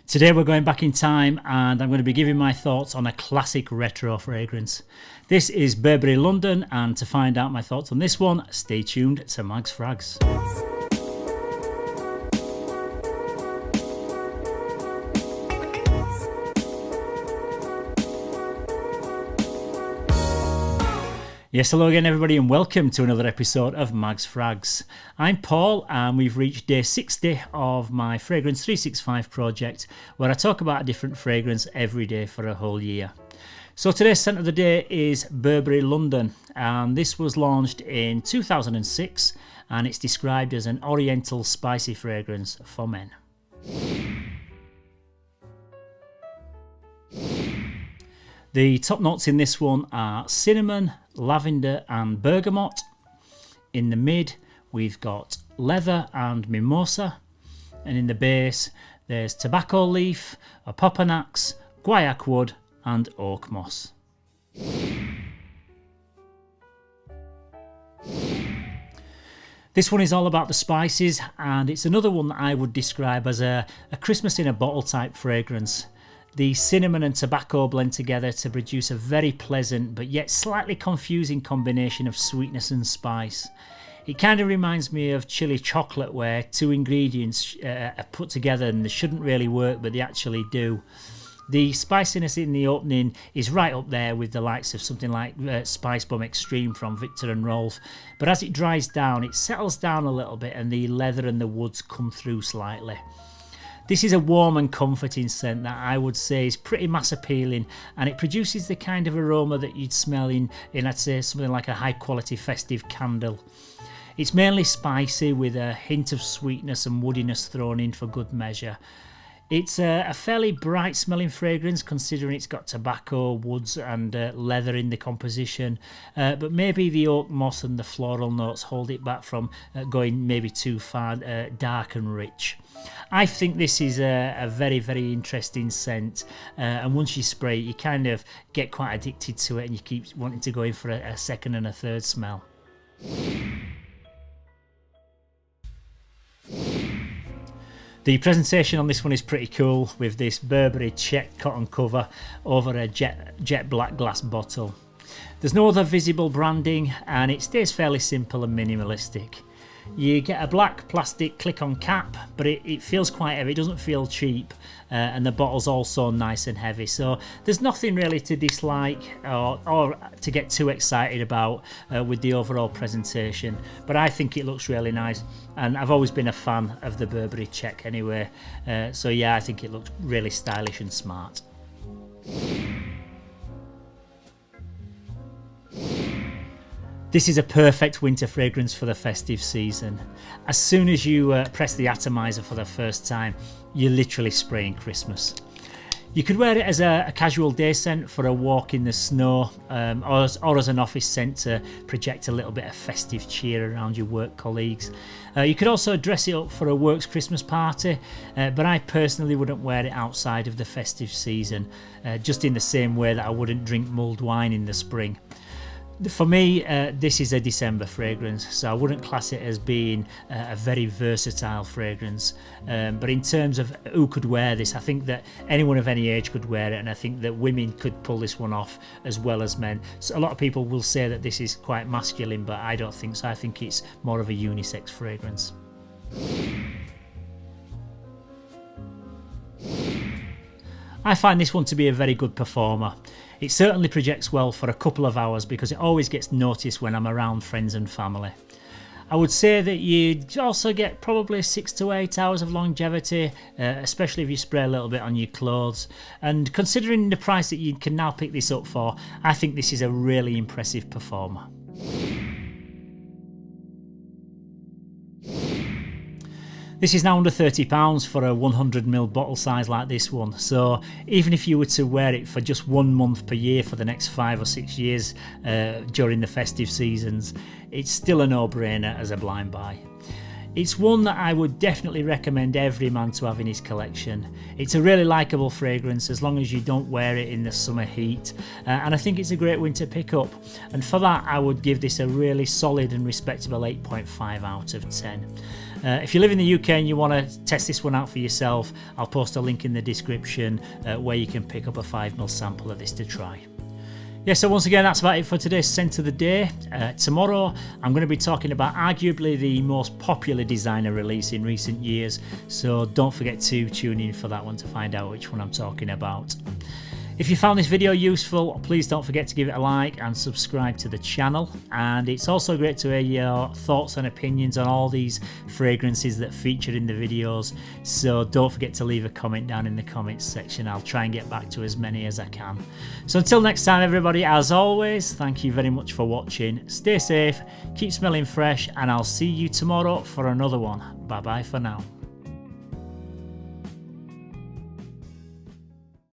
Today we're going back in time and I'm going to be giving my thoughts on a classic retro fragrance. This is Burberry London, and to find out my thoughts on this one, stay tuned to Mags Frags. Yes, hello again everybody and welcome to another episode of Mags Frags. I'm Paul and we've reached day 60 of my Fragrance 365 project, where I talk about a different fragrance every day for a whole year. So today's scent of the day is Burberry London, and this was launched in 2006 and it's described as an oriental spicy fragrance for men. The top notes in this one are cinnamon, lavender and bergamot. In the mid we've got leather and mimosa, and in the base there's tobacco leaf, Opoponax, Guaiac wood and Oakmoss. This one is all about the spices, and it's another one that I would describe as a Christmas in a bottle type fragrance. The cinnamon and tobacco blend together to produce a very pleasant but yet slightly confusing combination of sweetness and spice. It kind of reminds me of chili chocolate, where two ingredients are put together and they shouldn't really work but they actually do. The spiciness in the opening is right up there with the likes of something like Spice Bomb Extreme from Victor and Rolf, but as it dries down it settles down a little bit and the leather and the woods come through slightly. This is a warm and comforting scent that I would say is pretty mass appealing, and it produces the kind of aroma that you'd smell in I'd say something like a high quality festive candle. It's mainly spicy with a hint of sweetness and woodiness thrown in for good measure. It's a fairly bright smelling fragrance considering it's got tobacco, woods and leather in the composition, but maybe the oak moss and the floral notes hold it back from going maybe too far dark and rich. I think this is a very, very interesting scent, and once you spray it you kind of get quite addicted to it and you keep wanting to go in for a second and a third smell. The presentation on this one is pretty cool, with this Burberry check cotton cover over a jet black glass bottle. There's no other visible branding and it stays fairly simple and minimalistic. You get a black plastic click-on cap, but it feels quite heavy, it doesn't feel cheap, and the bottle's also nice and heavy, so there's nothing really to dislike or to get too excited about with the overall presentation, but I think it looks really nice, and I've always been a fan of the Burberry check anyway, so yeah, I think it looks really stylish and smart. This is a perfect winter fragrance for the festive season. As soon as you press the atomizer for the first time, you're literally spraying Christmas. You could wear it as a casual day scent for a walk in the snow, or as an office scent to project a little bit of festive cheer around your work colleagues. You could also dress it up for a works Christmas party, but I personally wouldn't wear it outside of the festive season, just in the same way that I wouldn't drink mulled wine in the spring. For me, this is a December fragrance, so I wouldn't class it as being a very versatile fragrance, but in terms of who could wear this, I think that anyone of any age could wear it, and I think that women could pull this one off as well as men. So a lot of people will say that this is quite masculine, but I don't think so. I think it's more of a unisex fragrance. I find this one to be a very good performer. It certainly projects well for a couple of hours because it always gets noticed when I'm around friends and family. I would say that you'd also get probably 6 to 8 hours of longevity, especially if you spray a little bit on your clothes. And considering the price that you can now pick this up for, I think this is a really impressive performer. This is now under £30 for a 100ml bottle size like this one, so even if you were to wear it for just 1 month per year for the next 5 or 6 years during the festive seasons, it's still a no-brainer as a blind buy. It's one that I would definitely recommend every man to have in his collection. It's a really likeable fragrance as long as you don't wear it in the summer heat, and I think it's a great one to pick up, and for that I would give this a really solid and respectable 8.5 out of 10. If you live in the UK and you want to test this one out for yourself, I'll post a link in the description where you can pick up a 5ml sample of this to try. Yeah, so once again, that's about it for today's Scent of the Day. Tomorrow, I'm going to be talking about arguably the most popular designer release in recent years, so don't forget to tune in for that one to find out which one I'm talking about. If you found this video useful, please don't forget to give it a like and subscribe to the channel. And it's also great to hear your thoughts and opinions on all these fragrances that featured in the videos. So don't forget to leave a comment down in the comments section. I'll try and get back to as many as I can. So until next time, everybody, as always, thank you very much for watching. Stay safe, keep smelling fresh, and I'll see you tomorrow for another one. Bye bye for now.